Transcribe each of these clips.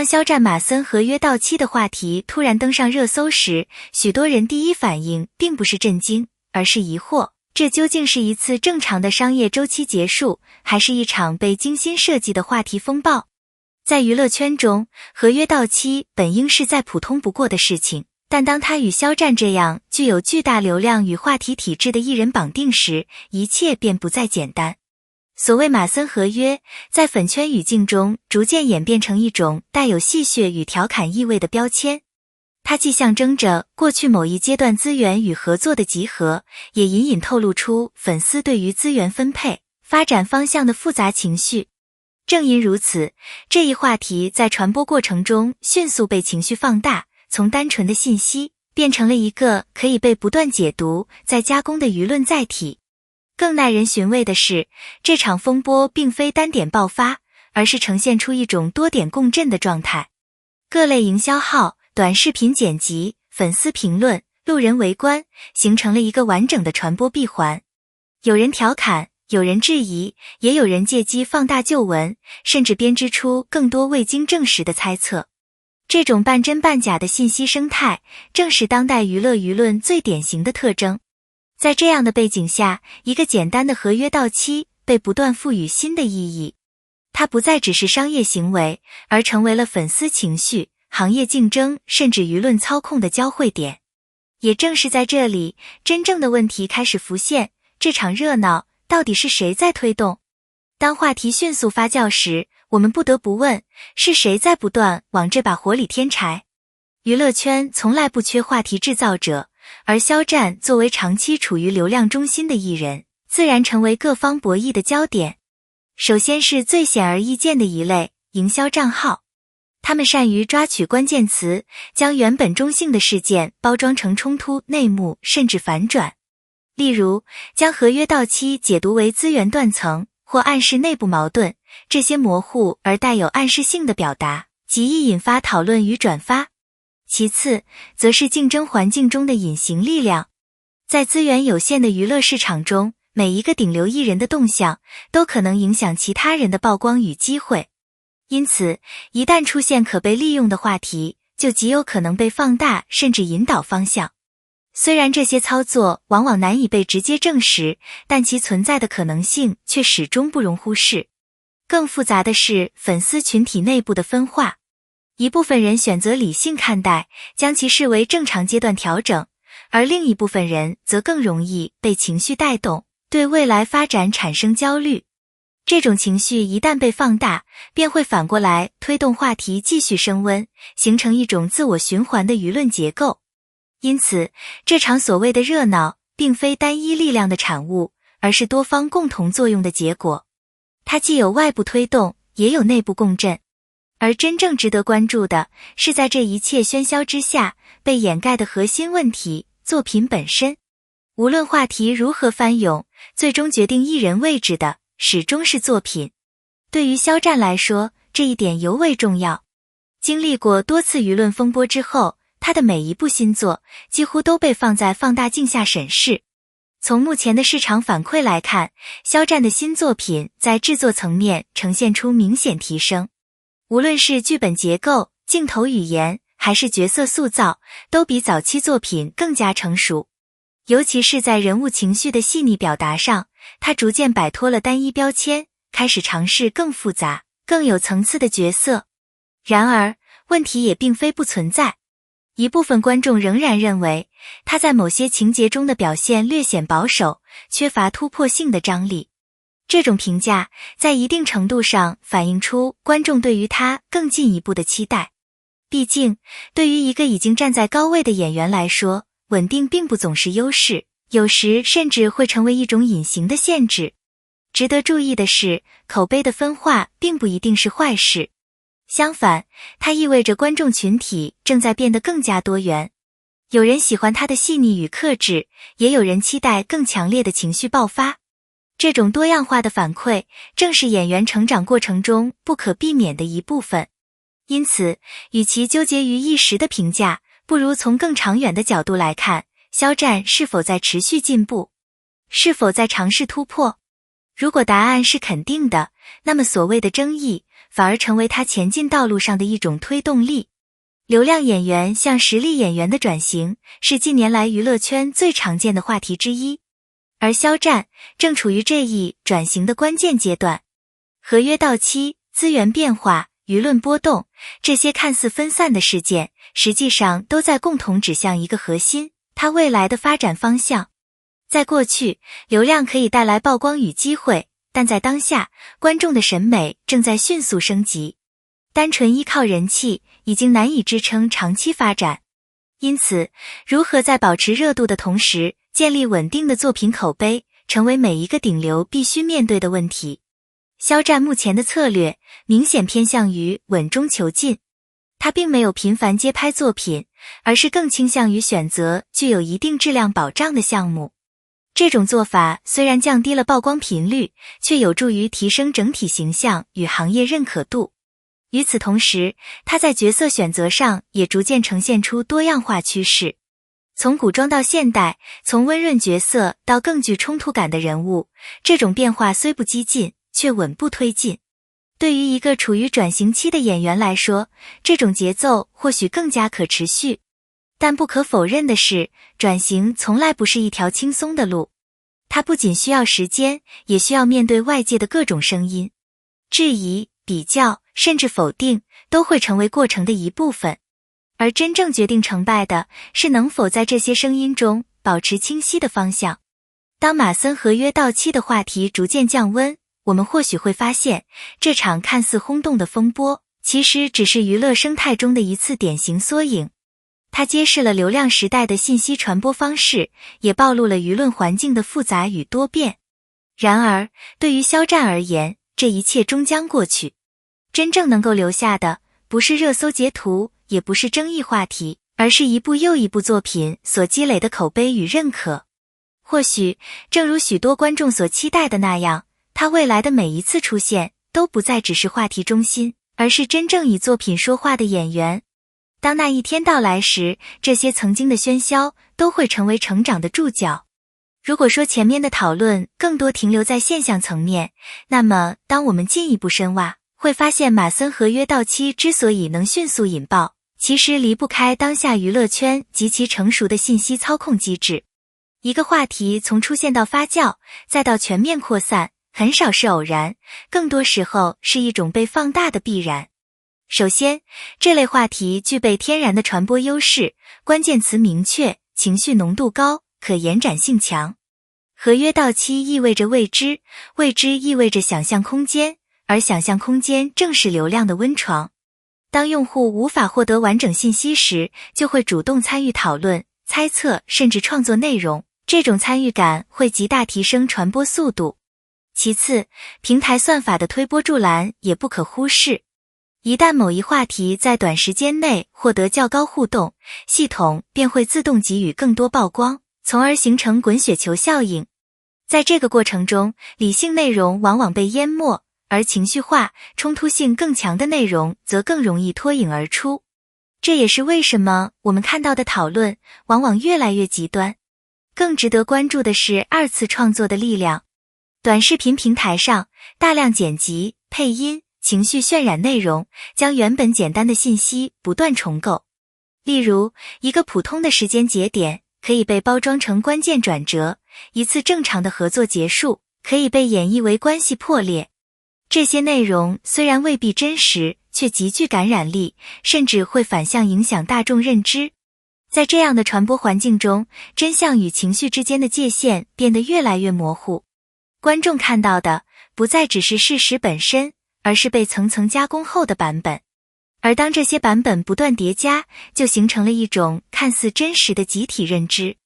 当肖战马森合约到期的话题突然登上热搜时，许多人第一反应并不是震惊，而是疑惑，这究竟是一次正常的商业周期结束，还是一场被精心设计的话题风暴？在娱乐圈中，合约到期本应是再普通不过的事情，但当他与肖战这样具有巨大流量与话题体制的艺人绑定时，一切便不再简单。所谓马森合约，在粉圈语境中逐渐演变成一种带有戏谑与调侃意味的标签。它既象征着过去某一阶段资源与合作的集合，也隐隐透露出粉丝对于资源分配、发展方向的复杂情绪。正因如此，这一话题在传播过程中迅速被情绪放大，从单纯的信息变成了一个可以被不断解读、再加工的舆论载体。更耐人寻味的是，这场风波并非单点爆发，而是呈现出一种多点共振的状态。各类营销号、短视频剪辑、粉丝评论、路人围观，形成了一个完整的传播闭环。有人调侃，有人质疑，也有人借机放大旧闻，甚至编织出更多未经证实的猜测。这种半真半假的信息生态，正是当代娱乐舆论最典型的特征。在这样的背景下，一个简单的合约到期被不断赋予新的意义。它不再只是商业行为，而成为了粉丝情绪、行业竞争甚至舆论操控的交汇点。也正是在这里，真正的问题开始浮现，这场热闹到底是谁在推动？当话题迅速发酵时，我们不得不问，是谁在不断往这把火里添柴？娱乐圈从来不缺话题制造者，而肖战作为长期处于流量中心的艺人，自然成为各方博弈的焦点。首先是最显而易见的一类，营销账号。他们善于抓取关键词，将原本中性的事件包装成冲突、内幕，甚至反转。例如，将合约到期解读为资源断层，或暗示内部矛盾，这些模糊而带有暗示性的表达，极易引发讨论与转发。其次，则是竞争环境中的隐形力量。在资源有限的娱乐市场中，每一个顶流艺人的动向都可能影响其他人的曝光与机会。因此，一旦出现可被利用的话题，就极有可能被放大，甚至引导方向。虽然这些操作往往难以被直接证实，但其存在的可能性却始终不容忽视。更复杂的是粉丝群体内部的分化。一部分人选择理性看待，将其视为正常阶段调整，而另一部分人则更容易被情绪带动，对未来发展产生焦虑。这种情绪一旦被放大，便会反过来推动话题继续升温，形成一种自我循环的舆论结构。因此，这场所谓的热闹，并非单一力量的产物，而是多方共同作用的结果。它既有外部推动，也有内部共振。而真正值得关注的是，在这一切喧嚣之下，被掩盖的核心问题——作品本身。无论话题如何翻涌，最终决定艺人位置的始终是作品。对于肖战来说，这一点尤为重要。经历过多次舆论风波之后，他的每一部新作几乎都被放在放大镜下审视。从目前的市场反馈来看，肖战的新作品在制作层面呈现出明显提升。无论是剧本结构、镜头语言，还是角色塑造，都比早期作品更加成熟。尤其是在人物情绪的细腻表达上，他逐渐摆脱了单一标签，开始尝试更复杂、更有层次的角色。然而，问题也并非不存在。一部分观众仍然认为，他在某些情节中的表现略显保守，缺乏突破性的张力。这种评价在一定程度上反映出观众对于他更进一步的期待。毕竟，对于一个已经站在高位的演员来说，稳定并不总是优势，有时甚至会成为一种隐形的限制。值得注意的是，口碑的分化并不一定是坏事。相反，它意味着观众群体正在变得更加多元。有人喜欢他的细腻与克制，也有人期待更强烈的情绪爆发。这种多样化的反馈，正是演员成长过程中不可避免的一部分。因此，与其纠结于一时的评价，不如从更长远的角度来看，肖战是否在持续进步，是否在尝试突破。如果答案是肯定的，那么所谓的争议反而成为他前进道路上的一种推动力。流量演员向实力演员的转型，是近年来娱乐圈最常见的话题之一。而肖战正处于这一转型的关键阶段。合约到期、资源变化、舆论波动，这些看似分散的事件，实际上都在共同指向一个核心，他未来的发展方向。在过去，流量可以带来曝光与机会，但在当下，观众的审美正在迅速升级。单纯依靠人气已经难以支撑长期发展。因此，如何在保持热度的同时，建立稳定的作品口碑，成为每一个顶流必须面对的问题。肖战目前的策略明显偏向于稳中求进，他并没有频繁接拍作品，而是更倾向于选择具有一定质量保障的项目。这种做法虽然降低了曝光频率，却有助于提升整体形象与行业认可度。与此同时，他在角色选择上也逐渐呈现出多样化趋势。从古装到现代，从温润角色到更具冲突感的人物，这种变化虽不激进，却稳步推进。对于一个处于转型期的演员来说，这种节奏或许更加可持续。但不可否认的是，转型从来不是一条轻松的路。它不仅需要时间，也需要面对外界的各种声音。质疑、比较，甚至否定，都会成为过程的一部分。而真正决定成败的，是能否在这些声音中保持清晰的方向。当马森合约到期的话题逐渐降温，我们或许会发现，这场看似轰动的风波，其实只是娱乐生态中的一次典型缩影。它揭示了流量时代的信息传播方式，也暴露了舆论环境的复杂与多变。然而，对于肖战而言，这一切终将过去。真正能够留下的，不是热搜截图，也不是争议话题，而是一部又一部作品所积累的口碑与认可。或许，正如许多观众所期待的那样，他未来的每一次出现，都不再只是话题中心，而是真正以作品说话的演员。当那一天到来时，这些曾经的喧嚣，都会成为成长的注脚。如果说前面的讨论更多停留在现象层面，那么当我们进一步深挖，会发现马森合约到期之所以能迅速引爆，其实离不开当下娱乐圈极其成熟的信息操控机制。一个话题从出现到发酵，再到全面扩散，很少是偶然，更多时候是一种被放大的必然。首先，这类话题具备天然的传播优势，关键词明确，情绪浓度高，可延展性强。合约到期意味着未知，未知意味着想象空间，而想象空间正是流量的温床。当用户无法获得完整信息时，就会主动参与讨论、猜测，甚至创作内容。这种参与感会极大提升传播速度。其次，平台算法的推波助澜也不可忽视。一旦某一话题在短时间内获得较高互动，系统便会自动给予更多曝光，从而形成滚雪球效应。在这个过程中，理性内容往往被淹没，而情绪化、冲突性更强的内容则更容易脱颖而出。这也是为什么我们看到的讨论往往越来越极端。更值得关注的是二次创作的力量。短视频平台上，大量剪辑、配音、情绪渲染内容，将原本简单的信息不断重构。例如，一个普通的时间节点可以被包装成关键转折，一次正常的合作结束可以被演绎为关系破裂。这些内容虽然未必真实，却极具感染力，甚至会反向影响大众认知。在这样的传播环境中，真相与情绪之间的界限变得越来越模糊。观众看到的不再只是事实本身，而是被层层加工后的版本。而当这些版本不断叠加，就形成了一种看似真实的集体认知。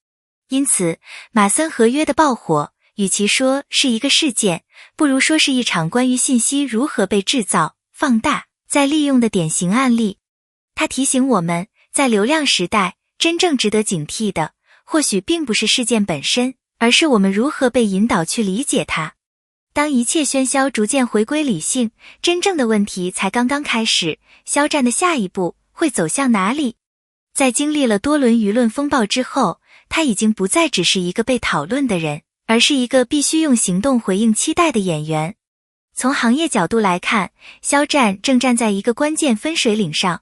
因此，马森合约的爆火，与其说是一个事件，不如说是一场关于信息如何被制造、放大、再利用的典型案例。它提醒我们，在流量时代，真正值得警惕的，或许并不是事件本身，而是我们如何被引导去理解它。当一切喧嚣逐渐回归理性，真正的问题才刚刚开始。肖战的下一步会走向哪里？在经历了多轮舆论风暴之后，他已经不再只是一个被讨论的人，而是一个必须用行动回应期待的演员。从行业角度来看，肖战正站在一个关键分水岭上。